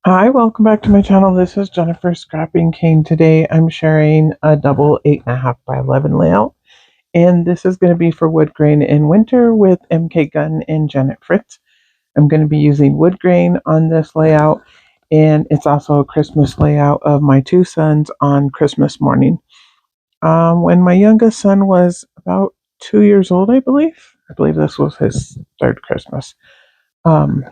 Hi, welcome back to my channel. This is Jennifer Scrapping Cane. Today I'm sharing a double 8.5 by 11 layout, and this is going to be for wood grain in winter with MK Gunn and Janet Fritz. I'm going to be using wood grain on this layout, and it's also a Christmas layout of my two sons on Christmas morning. When my youngest son was about 2 years old, I believe this was his third Christmas. Um,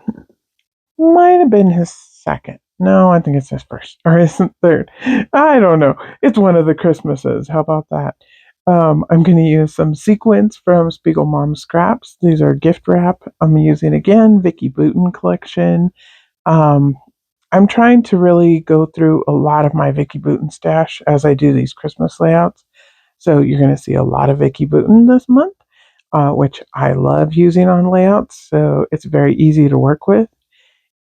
Might have been his second. No, I think it's his first or his third. I don't know. It's one of the Christmases. How about that? I'm going to use some sequins from Spiegelmom Scraps. These are gift wrap. I'm using again Vicki Boutin collection. Um, I'm trying to really go through a lot of my Vicki Boutin stash as I do these Christmas layouts. So you're going to see a lot of Vicki Boutin this month, which I love using on layouts. So it's very easy to work with.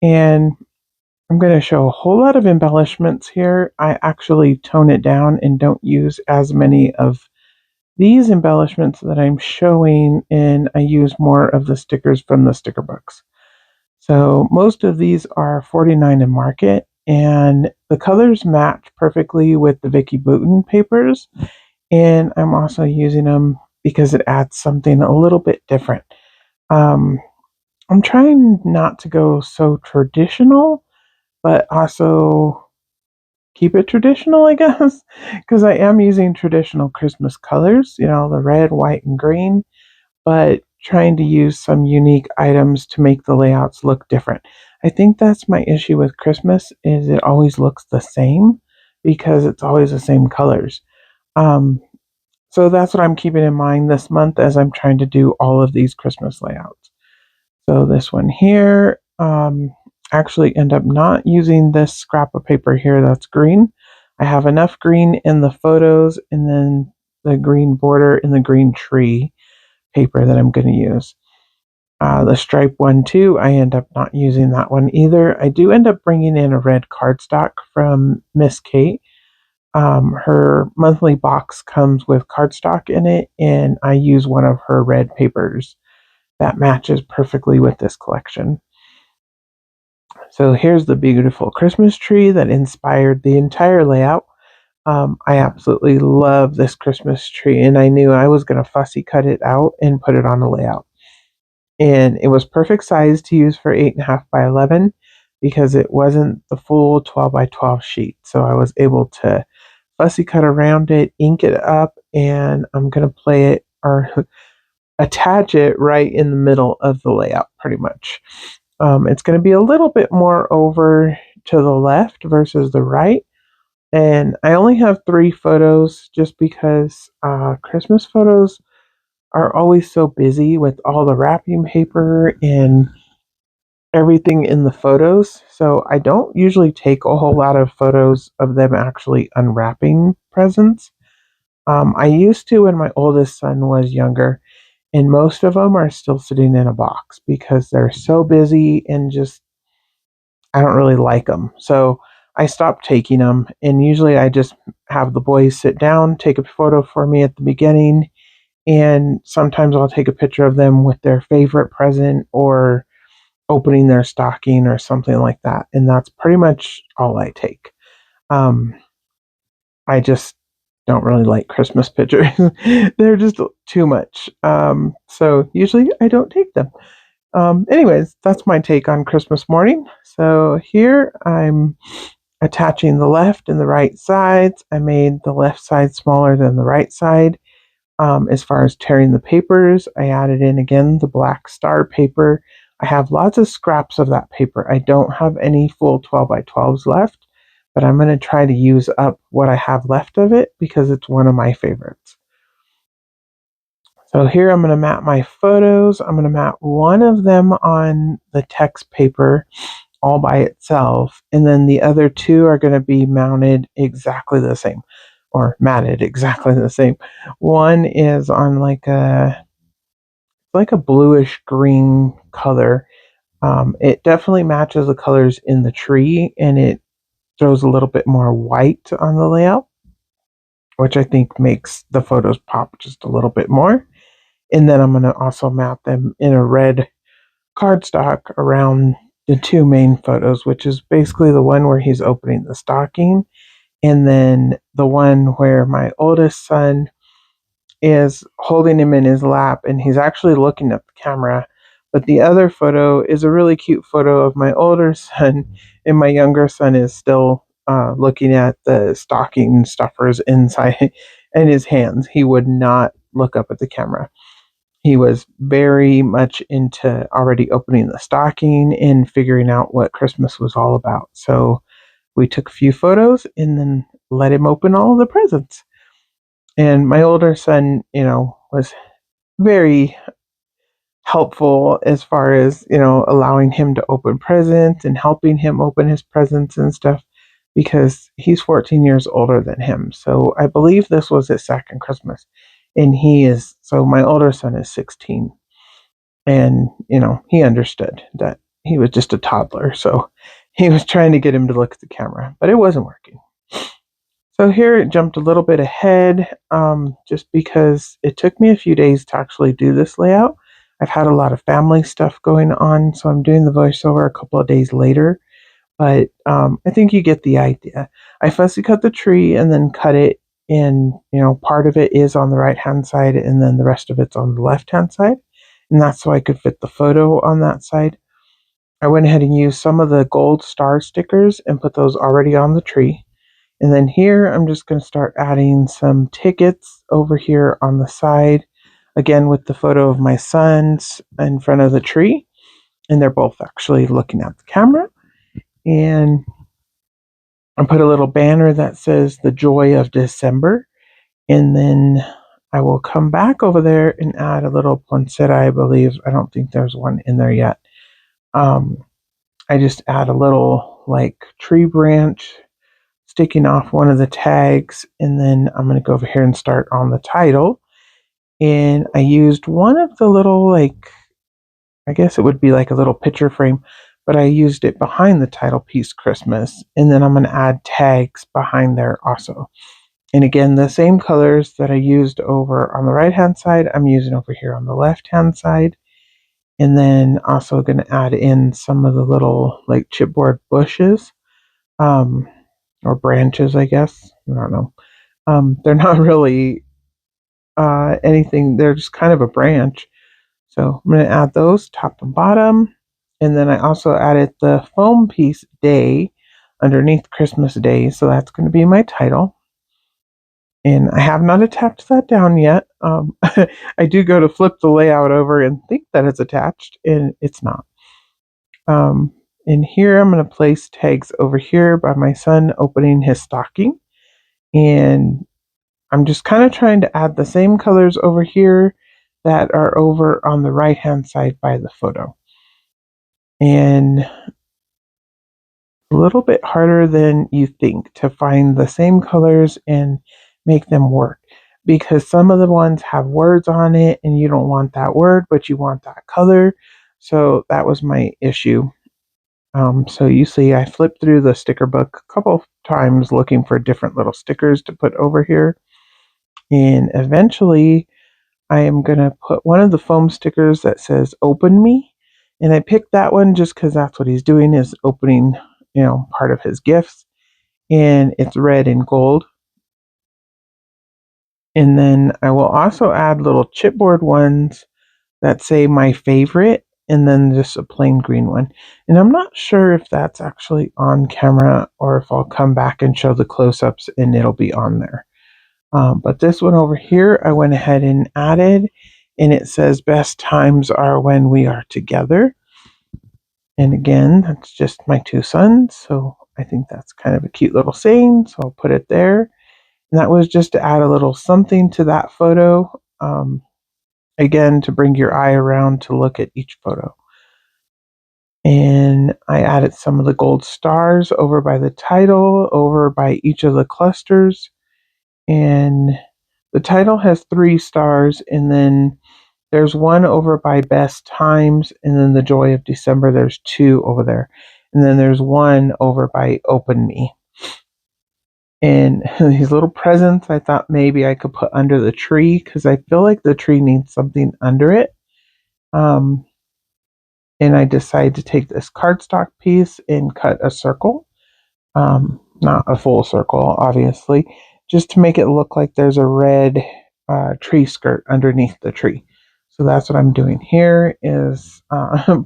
And I'm going to show a whole lot of embellishments here. I actually tone it down and don't use as many of these embellishments that I'm showing, and I use more of the stickers from the sticker books. So most of these are 49 in market, and the colors match perfectly with the Vicki Boutin papers, and I'm also using them because it adds something a little bit different. Um, I'm trying not to go so traditional, but also keep it traditional, I guess, because I am using traditional Christmas colors, the red, white, and green, but trying to use some unique items to make the layouts look different. I think that's my issue with Christmas is it always looks the same because it's always the same colors. Um, so that's what I'm keeping in mind this month as I'm trying to do all of these Christmas layouts. So this one here, actually end up not using this scrap of paper here that's green. I have enough green in the photos and then the green border in the green tree paper that I'm going to use. The stripe one too, I end up not using that one either. I do end up bringing in a red cardstock from Miss Kate. Her monthly box comes with cardstock in it, and I use one of her red papers that matches perfectly with this collection. So here's the beautiful Christmas tree that inspired the entire layout. I absolutely love this Christmas tree, and I knew I was going to fussy cut it out and put it on a layout. And it was perfect size to use for 8.5 by 11 because it wasn't the full 12 by 12 sheet. So I was able to fussy cut around it, ink it up, and I'm going to play it or attach it right in the middle of the layout pretty much. It's going to be a little bit more over to the left versus the right. And I only have 3 photos just because Christmas photos are always so busy with all the wrapping paper and everything in the photos. So I don't usually take a whole lot of photos of them actually unwrapping presents. I used to when my oldest son was younger, and most of them are still sitting in a box because they're so busy and just I don't really like them. So I stopped taking them, and usually I just have the boys sit down, take a photo for me at the beginning, and sometimes I'll take a picture of them with their favorite present or opening their stocking or something like that. And that's pretty much all I take. Um, I just don't really like Christmas pictures. They're just too much. So usually I don't take them. Anyways, that's my take on Christmas morning. So here I'm attaching the left and the right sides. I made the left side smaller than the right side. As far as tearing the papers, I added in again the black star paper. I have lots of scraps of that paper. I don't have any full 12 by 12s left, but I'm going to try to use up what I have left of it because it's one of my favorites. So here I'm going to map my photos. I'm going to map one of them on the text paper all by itself, and then the other two are going to be mounted exactly the same or matted exactly the same. One is on like a bluish green color. It definitely matches the colors in the tree, and it throws a little bit more white on the layout, which I think makes the photos pop just a little bit more. And then I'm going to also map them in a red cardstock around the two main photos, which is basically the one where he's opening the stocking, and then the one where my oldest son is holding him in his lap and he's actually looking at the camera. But the other photo is a really cute photo of my older son, and my younger son is still looking at the stocking stuffers inside in his hands. He would not look up at the camera. He was very much into already opening the stocking and figuring out what Christmas was all about. So we took a few photos and then let him open all of the presents. And my older son, was very helpful as far as, allowing him to open presents and helping him open his presents and stuff because he's 14 years older than him. So I believe this was his second Christmas. And so my older son is 16. And, he understood that he was just a toddler. So he was trying to get him to look at the camera, but it wasn't working. So here it jumped a little bit ahead just because it took me a few days to actually do this layout. I've had a lot of family stuff going on, so I'm doing the voiceover a couple of days later. But I think you get the idea. I fussy cut the tree and then cut it in, part of it is on the right-hand side and then the rest of it's on the left-hand side. And that's so I could fit the photo on that side. I went ahead and used some of the gold star stickers and put those already on the tree. And then here, I'm just going to start adding some tickets over here on the side, again with the photo of my sons in front of the tree. And they're both actually looking at the camera. And I put a little banner that says the joy of December. And then I will come back over there and add a little poinsettia, I believe. I don't think there's one in there yet. I just add a little tree branch sticking off one of the tags, and then I'm going to go over here and start on the title. And I used one of the little, I guess it would be like a little picture frame, but I used it behind the title piece, Christmas. And then I'm going to add tags behind there also. And again, the same colors that I used over on the right hand side, I'm using over here on the left hand side. And then also going to add in some of the little chipboard bushes. Or branches, I guess. I don't know. They're not really anything. They're just kind of a branch. So I'm going to add those top and bottom. And then I also added the foam piece day underneath Christmas Day. So that's going to be my title. And I have not attached that down yet. I do go to flip the layout over and think that it's attached, and it's not. And here I'm going to place tags over here by my son opening his stocking. And I'm just kind of trying to add the same colors over here that are over on the right hand side by the photo. And a little bit harder than you think to find the same colors and make them work, because some of the ones have words on it and you don't want that word, but you want that color. So that was my issue. So you see I flipped through the sticker book a couple times looking for different little stickers to put over here. And eventually I am going to put one of the foam stickers that says open me. And I picked that one just because that's what he's doing, is opening, part of his gifts. And it's red and gold. And then I will also add little chipboard ones that say my favorite, and then just a plain green one. And I'm not sure if that's actually on camera or if I'll come back and show the close-ups and it'll be on there. But this one over here, I went ahead and added, and it says best times are when we are together. And again, that's just my two sons, so I think that's kind of a cute little saying, so I'll put it there. And that was just to add a little something to that photo. Again, to bring your eye around to look at each photo. And I added some of the gold stars over by the title, over by each of the clusters. And the title has 3 stars, and then there's one over by best times, and then the joy of December, there's 2 over there. And then there's one over by open me. And these little presents I thought maybe I could put under the tree, because I feel like the tree needs something under it. and I decided to take this cardstock piece and cut a circle. Not a full circle, obviously, just to make it look like there's a red tree skirt underneath the tree. So that's what I'm doing here is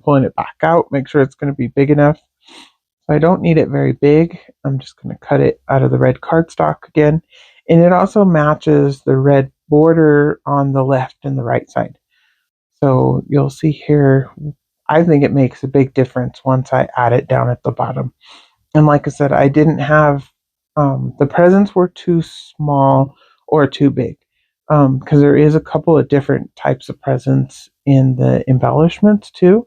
pulling it back out, make sure it's going to be big enough. So I don't need it very big. I'm just going to cut it out of the red cardstock again. And it also matches the red border on the left and the right side. So you'll see here, I think it makes a big difference once I add it down at the bottom. And like I said, I didn't have, the presents were too small or too big. Because there is a couple of different types of presents in the embellishments too,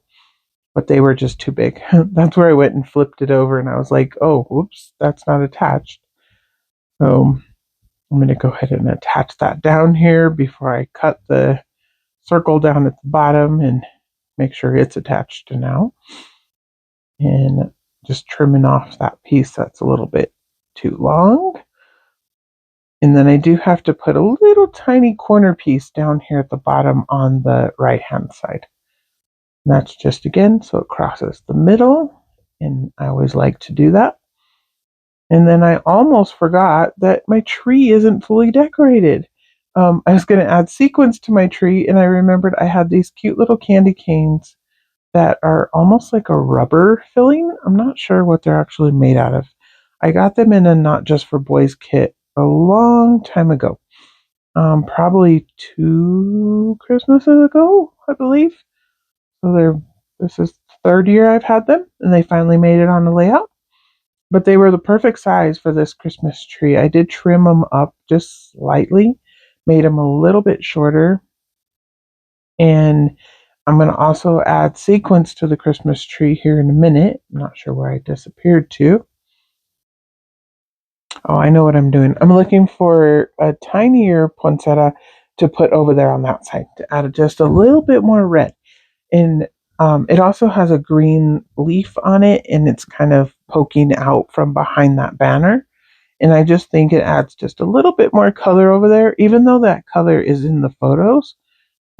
but they were just too big. That's where I went and flipped it over and I was like, oh, whoops, that's not attached. So I'm going to go ahead and attach that down here before I cut the circle down at the bottom and make sure it's attached to now. And just trimming off that piece that's a little bit too long. And then I do have to put a little tiny corner piece down here at the bottom on the right hand side. And that's just again so it crosses the middle, and I always like to do that. And then I almost forgot that my tree isn't fully decorated. I was going to add sequins to my tree, and I remembered I had these cute little candy canes that are almost like a rubber filling. I'm not sure what they're actually made out of. I got them in a Not Just for Boys kit a long time ago. Probably 2 Christmases ago, I believe. So this is the third year I've had them, and they finally made it on the layout. But they were the perfect size for this Christmas tree. I did trim them up just slightly, made them a little bit shorter, and I'm going to also add sequins to the Christmas tree here in a minute. I'm not sure where I disappeared to. Oh, I know what I'm doing. I'm looking for a tinier poinsettia to put over there on that side to add just a little bit more red. And it also has a green leaf on it, and it's kind of poking out from behind that banner. And I just think it adds just a little bit more color over there, even though that color is in the photos.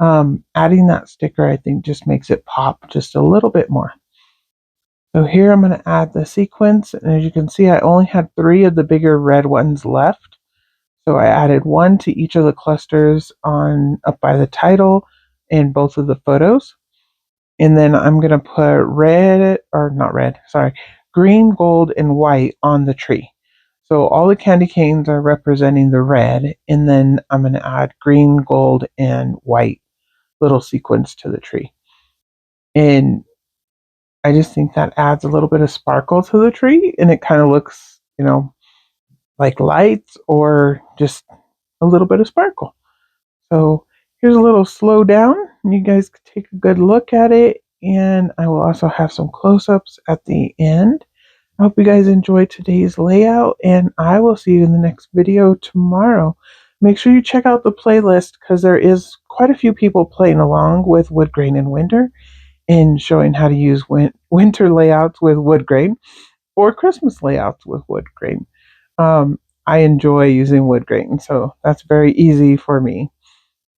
Adding that sticker, I think, just makes it pop just a little bit more. So here I'm going to add the sequins, and as you can see, I only had 3 of the bigger red ones left. So I added 1 to each of the clusters on up by the title and both of the photos. And then I'm going to put green, gold, and white on the tree. So all the candy canes are representing the red, and then I'm going to add green, gold, and white little sequins to the tree. And I just think that adds a little bit of sparkle to the tree, and it kind of looks, like lights or just a little bit of sparkle. So here's a little slow down, and you guys can take a good look at it, and I will also have some close-ups at the end. I hope you guys enjoyed today's layout, and I will see you in the next video tomorrow. Make sure you check out the playlist because there is quite a few people playing along with Woodgrain in winter and showing how to use winter layouts with Woodgrain or Christmas layouts with Woodgrain. I enjoy using Woodgrain, so that's very easy for me.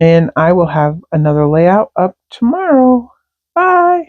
And I will have another layout up tomorrow. Bye!